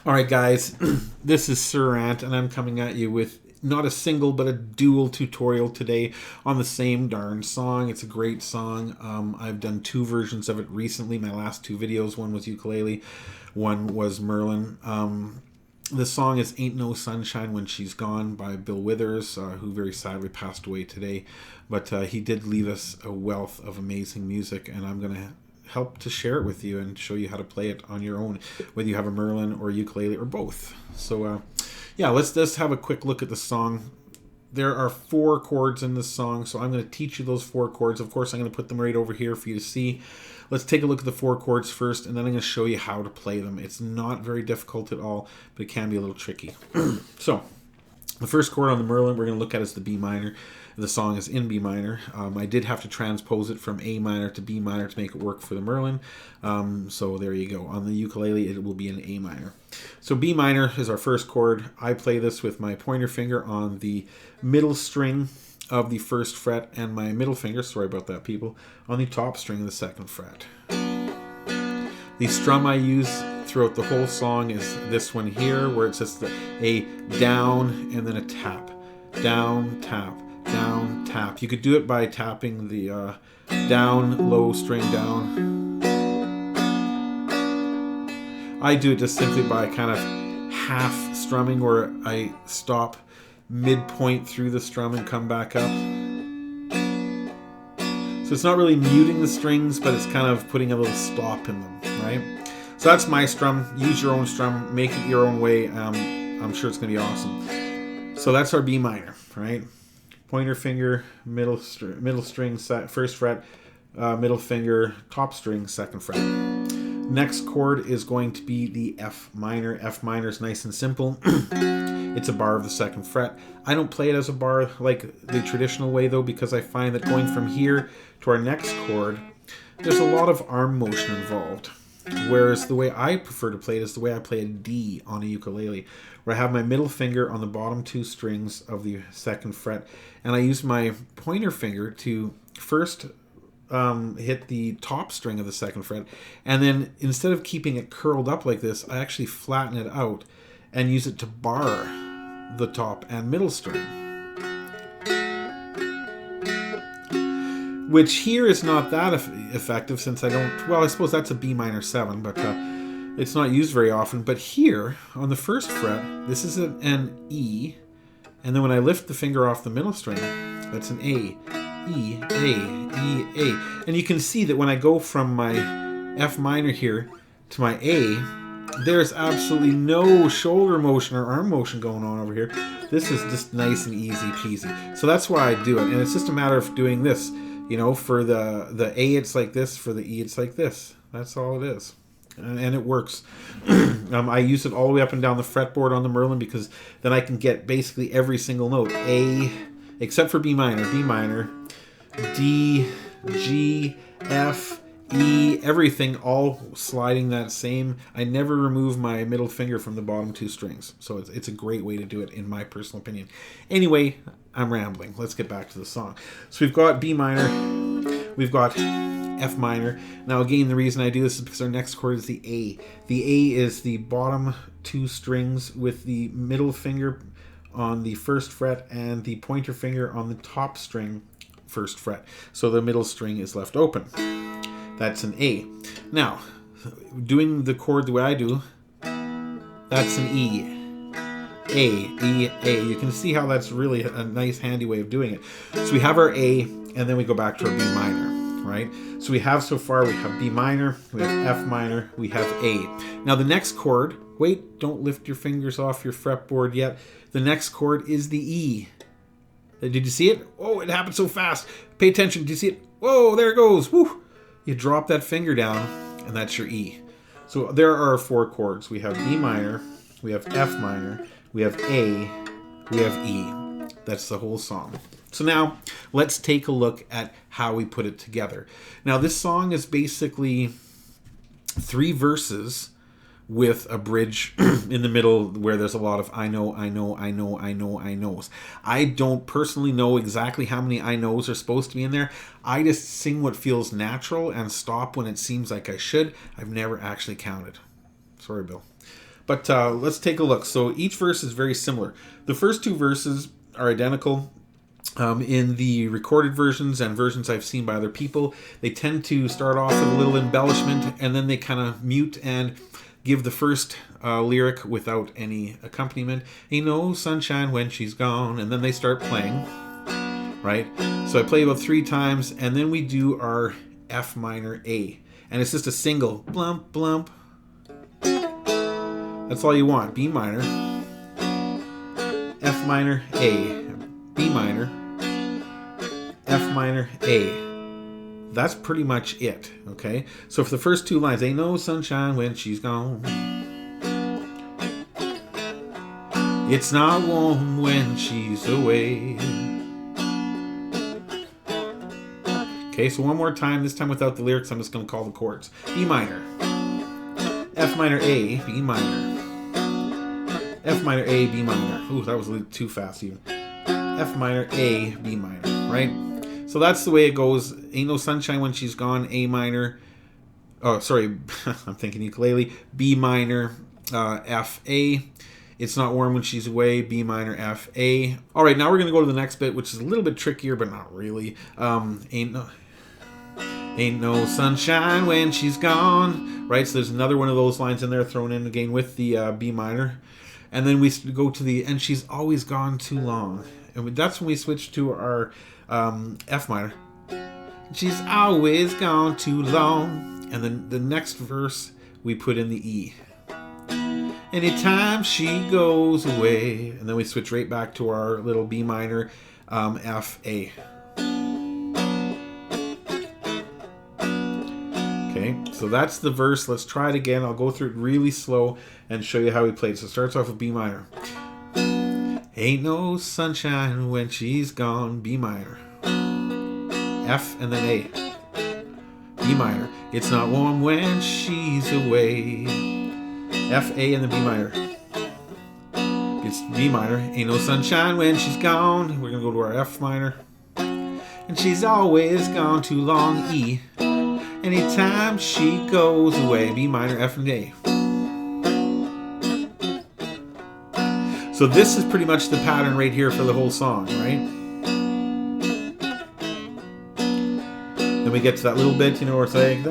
All right, guys, this is Sirant, and I'm coming at you with not a single but a dual tutorial today on the same darn song. It's a great song. I've done two versions of it recently. My last two videos, one was ukulele, one was Merlin. The song is Ain't No Sunshine When She's Gone by Bill Withers, who very sadly passed away today. But he did leave us a wealth of amazing music, and I'm going to help to share it with you and show you how to play it on your own, whether you have a Merlin or a ukulele or both. So yeah, let's just have a quick look at the song. There are 4 chords in this song, so I'm going to teach you those 4 chords. Of course, I'm going to put them right over here for you to see. Let's take a look at the 4 chords first, and then I'm going to show you how to play them. It's not very difficult at all, but it can be a little tricky. So the first chord on the Merlin we're going to look at is the B minor. The song is in B minor. I did have to transpose it from A minor to B minor to make it work for the Merlin. So there you go. On the ukulele, it will be in A minor. So B minor is our first chord. I play this with my pointer finger on the middle string of the 1st fret and my middle finger, sorry about that, people, on the top string of the 2nd fret. The strum I use throughout the whole song is this one here, where it's just a down and then a tap. Down, tap. Down, tap. You could do it by tapping the down, low string down. I do it just simply by kind of half strumming, where I stop midpoint through the strum and come back up. So it's not really muting the strings, but it's kind of putting a little stop in them, right? So that's my strum. Use your own strum. Make it your own way. I'm sure it's going to be awesome. So that's our B minor, right? Pointer finger, middle string, 1st fret, middle finger, top string, 2nd fret. Next chord is going to be the F minor. F minor is nice and simple. It's a bar of the 2nd fret. I don't play it as a bar like the traditional way, though, because I find that going from here to our next chord, there's a lot of arm motion involved. Whereas the way I prefer to play it is the way I play a D on a ukulele, where I have my middle finger on the bottom 2 strings of the 2nd fret, and I use my pointer finger to first hit the top string of the 2nd fret, and then instead of keeping it curled up like this, I actually flatten it out and use it to bar the top and middle string. Which here is not that effective, since I don't, well, I suppose that's a B minor 7, but it's not used very often. But here on the 1st fret, this is an E, and then when I lift the finger off the middle string, that's an A. E, A, E, A. And you can see that when I go from my F minor here to my A, there's absolutely no shoulder motion or arm motion going on over here. This is just nice and easy peasy. So that's why I do it. And it's just a matter of doing this. You know, for the A it's like this, for the E it's like this. That's all it is. And it works. I use it all the way up and down the fretboard on the Merlin, because then I can get basically every single note. A, except for B minor, D, G, F, E, everything all sliding that same. I never remove my middle finger from the bottom 2 strings. So it's a great way to do it, in my personal opinion. Anyway, I'm rambling. Let's get back to the song. So we've got B minor, we've got F minor. Now again, the reason I do this is because our next chord is the A. The A is the bottom 2 strings with the middle finger on the 1st fret and the pointer finger on the top string, 1st fret. So the middle string is left open. That's an A. Now, doing the chord the way I do, that's an E. A, E, A. You can see how that's really a nice handy way of doing it. So we have our A, and then we go back to our B minor, right? So we have so far, we have B minor, we have F minor, we have A. Now the next chord, wait, don't lift your fingers off your fretboard yet. The next chord is the E. Did you see it? Oh, it happened so fast. Pay attention. Did you see it? Whoa, there it goes. Woo! You drop that finger down, and that's your E. So there are our 4 chords. We have B minor, we have F minor, we have A, we have E. That's the whole song. So now let's take a look at how we put it together. Now this song is basically 3 verses with a bridge in the middle where there's a lot of I know, I know, I know, I know, I knows. I don't personally know exactly how many I knows are supposed to be in there. I just sing what feels natural and stop when it seems like I should. I've never actually counted. Sorry, Bill. But let's take a look. So each verse is very similar. The first two verses are identical. In the recorded versions and versions I've seen by other people, they tend to start off with a little embellishment, and then they kind of mute and give the first lyric without any accompaniment. Ain't no sunshine when she's gone, and then they start playing, right? So I play about 3 times, and then we do our F minor A, and it's just a single blump blump. That's all you want. B minor, F minor A, B minor, F minor A. That's pretty much it, okay? So for the first 2 lines, ain't no sunshine when she's gone. It's not warm when she's away. Okay, so one more time, this time without the lyrics, I'm just going to call the chords. B minor, F minor A, B minor, F minor A, B minor. Ooh, that was a little too fast even. F minor A, B minor, right? So that's the way it goes. Ain't no sunshine when she's gone, A minor. Oh, sorry, I'm thinking ukulele. B minor, F, A. It's not warm when she's away, B minor, F, A. All right, now we're going to go to the next bit, which is a little bit trickier, but not really. Ain't no sunshine when she's gone, right? So there's another one of those lines in there thrown in again with the B minor. And then we go to the, and she's always gone too long. And that's when we switch to our F minor. She's always gone too long. And then the next verse, we put in the E. Anytime she goes away. And then we switch right back to our little B minor, F, A. Okay, so that's the verse. Let's try it again. I'll go through it really slow and show you how we play it. So it starts off with B minor. Ain't no sunshine when she's gone, B minor. F and then A. B minor. It's not warm when she's away. F, A, and then B minor. It's B minor. Ain't no sunshine when she's gone. We're going to go to our F minor. And she's always gone too long, E. Anytime she goes away, B minor, F, and A. So this is pretty much the pattern right here for the whole song, right? Then we get to that little bit, you know, where it's like...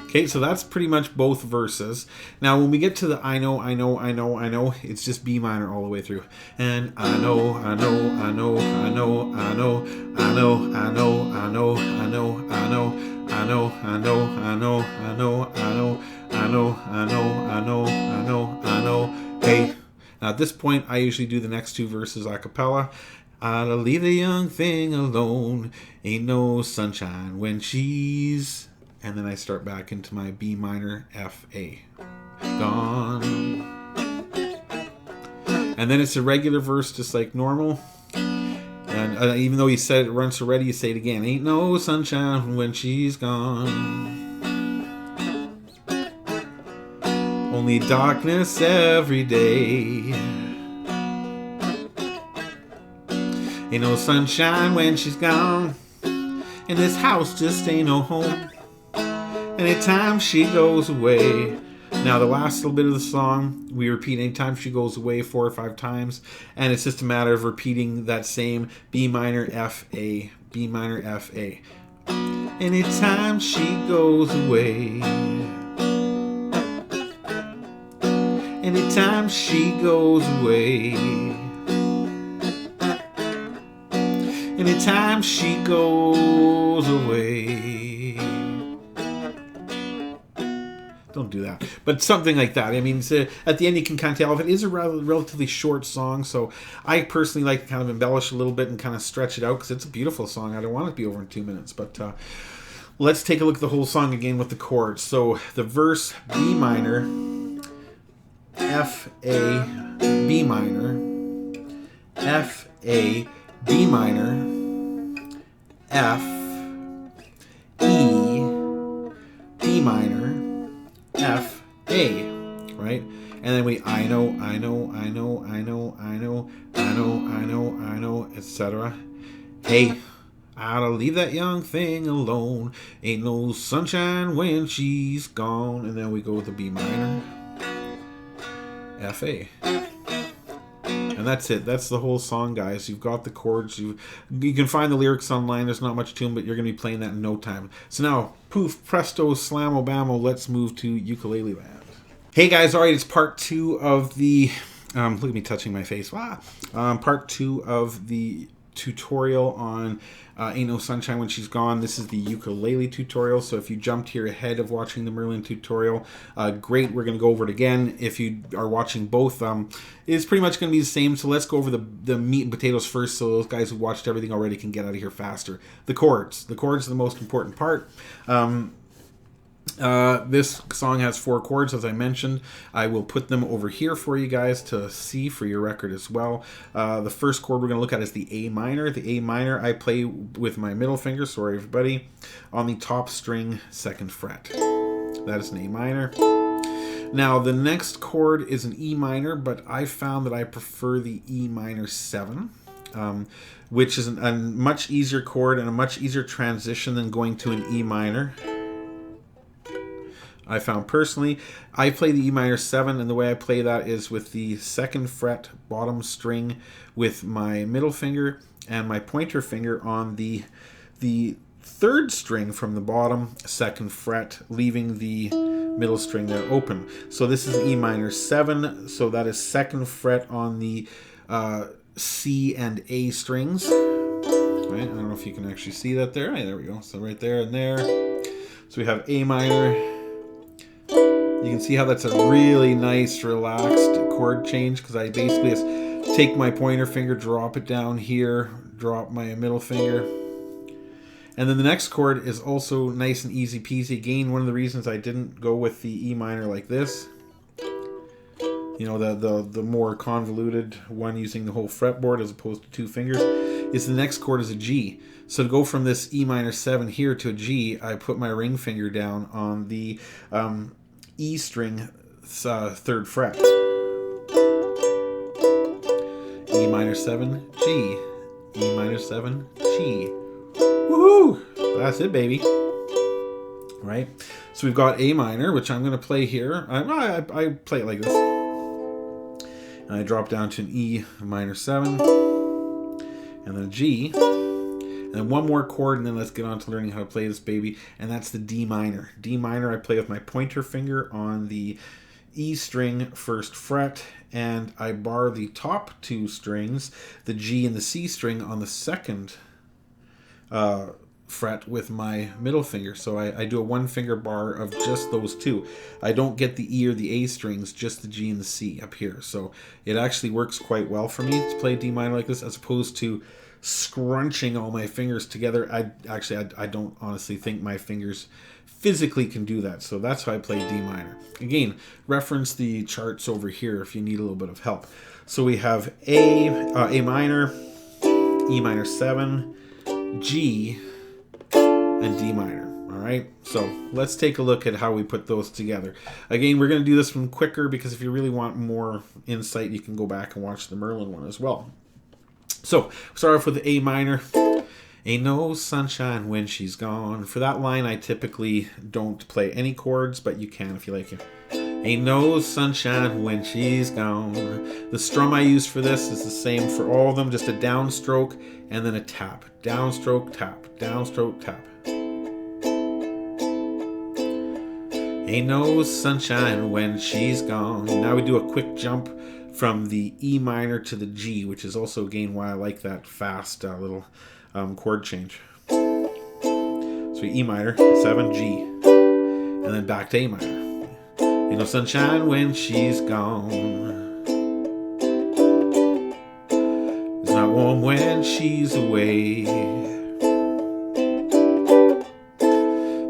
Okay, so that's pretty much both verses. Now, when we get to the I know, I know, I know, I know, it's just B minor all the way through. And I know, I know, I know, I know, I know, I know, I know, I know, I know, I know, I know, I know, I know, I know, I know, I know, I know, I know, I know, I know. Hey, now at this point, I usually do the next 2 verses a cappella. I'll leave the young thing alone. Ain't no sunshine when she's... And then I start back into my B minor, F, A. Gone. And then it's a regular verse, just like normal. And even though you said it once already, you say it again. Ain't no sunshine when she's gone. Only darkness every day. Ain't no sunshine when she's gone. And this house just ain't no home. Anytime she goes away. Now the last little bit of the song, we repeat anytime she goes away 4 or 5 times. And it's just a matter of repeating that same B minor, F, A, B minor, F, A. Anytime she goes away. Anytime she goes away. Anytime she goes away. Don't do that. But something like that. I mean, at the end you can kind of tell if it is a relatively short song, so I personally like to kind of embellish a little bit and kind of stretch it out because it's a beautiful song. I don't want it to be over in 2 minutes. But let's take a look at the whole song again with the chords. So the verse, B minor, F, A, B minor, F, A, B minor, F, E, B minor, F, A, right? And then we I know, I know, I know, I know, I know, I know, I know, I know, etc. Hey, I'll leave that young thing alone. Ain't no sunshine when she's gone. And then we go with the B minor, F, A. And that's it. That's the whole song, guys. You've got the chords. You can find the lyrics online. There's not much to them, but you're going to be playing that in no time. So now, poof, presto, slammo-bammo, let's move to ukulele land. Hey, guys. All right, it's part 2 of the... look at me touching my face. Wow. Part 2 of the tutorial on Ain't No Sunshine When She's Gone. This is the ukulele tutorial, so if you jumped here ahead of watching the Merlin tutorial, great, we're going to go over it again. If you are watching both, it's pretty much going to be the same, so let's go over the meat and potatoes first, so those guys who watched everything already can get out of here faster. The chords. The chords are the most important part. This song has 4 chords, as I mentioned. I will put them over here for you guys to see for your record as well. The first chord we're going to look at is the A minor. The A minor I play with my middle finger, sorry everybody, on the top string, 2nd fret. That is an A minor. Now the next chord is an E minor, but I found that I prefer the E minor 7. Which is a much easier chord and a much easier transition than going to an E minor. I found personally. I play the E minor 7, and the way I play that is with the 2nd fret bottom string with my middle finger and my pointer finger on the 3rd string from the bottom 2nd fret, leaving the middle string there open. So this is E minor 7, so that is 2nd fret on the C and A strings. Right? I don't know if you can actually see that there. Right, there we go. So right there and there. So we have A minor. You can see how that's a really nice, relaxed chord change, because I basically just take my pointer finger, drop it down here, drop my middle finger. And then the next chord is also nice and easy peasy. Again, one of the reasons I didn't go with the E minor like this, you know, the more convoluted one using the whole fretboard as opposed to 2 fingers, is the next chord is a G. So to go from this E minor 7 here to a G, I put my ring finger down on the E string 3rd fret. E minor 7, G. E minor 7, G. Woohoo! That's it, baby. Right? So we've got A minor, which I'm going to play here. I play it like this. And I drop down to an E minor 7. And then a G. And then one more chord, and then let's get on to learning how to play this baby, and that's the D minor. D minor I play with my pointer finger on the E string 1st fret, and I bar the top 2 strings, the G and the C string, on the 2nd fret with my middle finger. So I do a 1-finger bar of just those 2. I don't get the E or the A strings, just the G and the C up here. So it actually works quite well for me to play D minor like this, as opposed to scrunching all my fingers together. I don't honestly think my fingers physically can do that, so that's how I play D minor. Again, reference the charts over here if you need a little bit of help. So we have A minor, E minor 7, G, and D minor. All right, so let's take a look at how we put those together. Again, we're going to do this one quicker, because if you really want more insight, you can go back and watch the Merlin one as well. So, start off with the A minor. Ain't no sunshine when she's gone. For that line, I typically don't play any chords, but you can if you like it. Ain't no sunshine when she's gone. The strum I use for this is the same for all of them, just a downstroke and then a tap. Downstroke, tap, downstroke, tap. Ain't no sunshine when she's gone. Now we do a quick jump from the E minor to the G, which is also again why I like that fast little chord change. So E minor, 7, G, and then back to A minor. Ain't no sunshine when she's gone. It's not warm when she's away. Ain't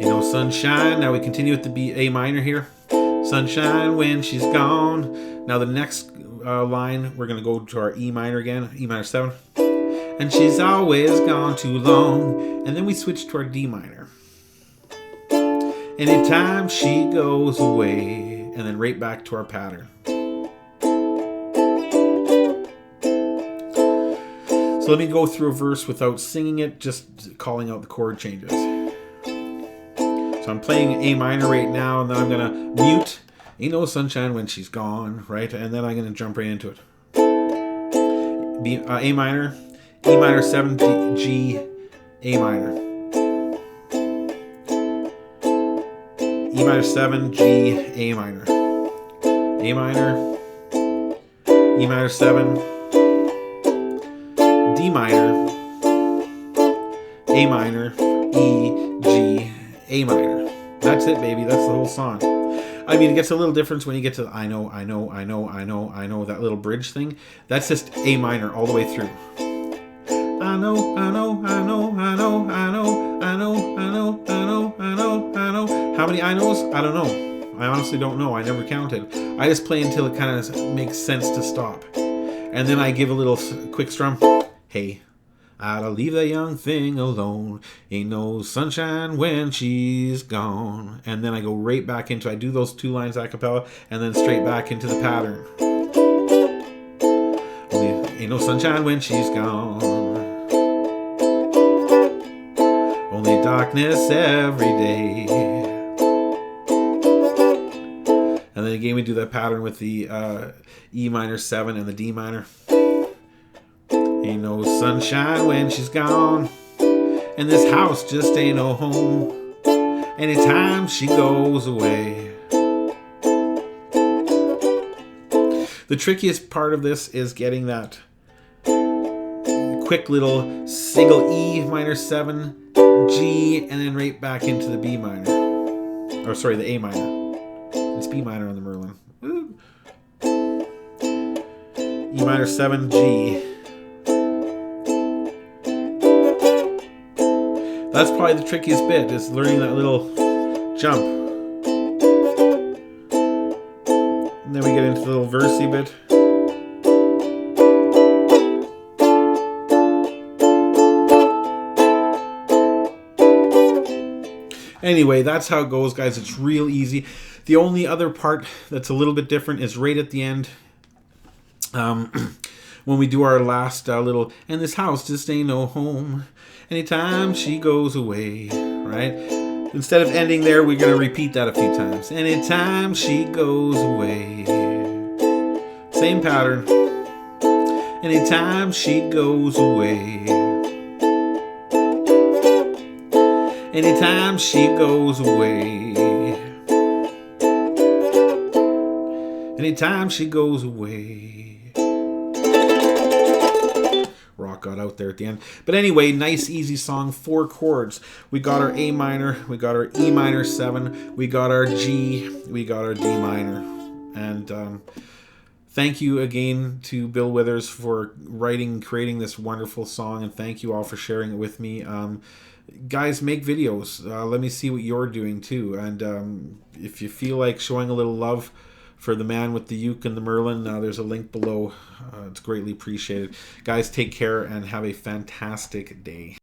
no sunshine. Now we continue with the A minor here. Sunshine when she's gone. Now the next line, we're going to go to our E minor again, E minor 7. And she's always gone too long. And then we switch to our D minor. Anytime she goes away. And then right back to our pattern. So let me go through a verse without singing it, just calling out the chord changes. So I'm playing A minor right now, and then I'm going to mute Ain't No Sunshine When She's Gone, right? And then I'm going to jump right into it. A minor, E minor 7, G, A minor. E minor 7, G, A minor. A minor, E minor 7, D minor, A minor, E, G, A minor. That's it, baby. That's the whole song. I mean, it gets a little different when you get to I know, that little bridge thing. That's just A minor all the way through. I know. How many I knows? I don't know. I honestly don't know. I never counted. I just play until it kind of makes sense to stop. And then I give a little quick strum. Hey, I'll leave that young thing alone. Ain't no sunshine when she's gone. And then I go right back into, I do those 2 lines a cappella, and then straight back into the pattern. Ain't no sunshine when she's gone. Only darkness every day. And then again we do that pattern with the E minor 7 and the D minor. Ain't no sunshine when she's gone, and this house just ain't no home anytime she goes away. The trickiest part of this is getting that quick little single E minor 7, G, and then right back into the B minor. Or sorry, the A minor. It's B minor on the Merlin. Woo. E minor 7, G. That's probably the trickiest bit, is learning that little jump. And then we get into the little versey bit. Anyway, that's how it goes, guys. It's real easy. The only other part that's a little bit different is right at the end. When we do our last little, and this house just ain't no home anytime she goes away, right? Instead of ending there, we're going to repeat that a few times. Anytime she goes away. Same pattern. Anytime she goes away. Anytime she goes away. Anytime she goes away. Rock got out there at the end. But anyway, nice easy song, 4 chords. We got our A minor, we got our E minor 7, we got our G, we got our D minor. And thank you again to Bill Withers for creating this wonderful song, and thank you all for sharing it with me. Guys, make videos. Let me see what you're doing too. And if you feel like showing a little love for the man with the uke and the Merlin, there's a link below. It's greatly appreciated. Guys, take care and have a fantastic day.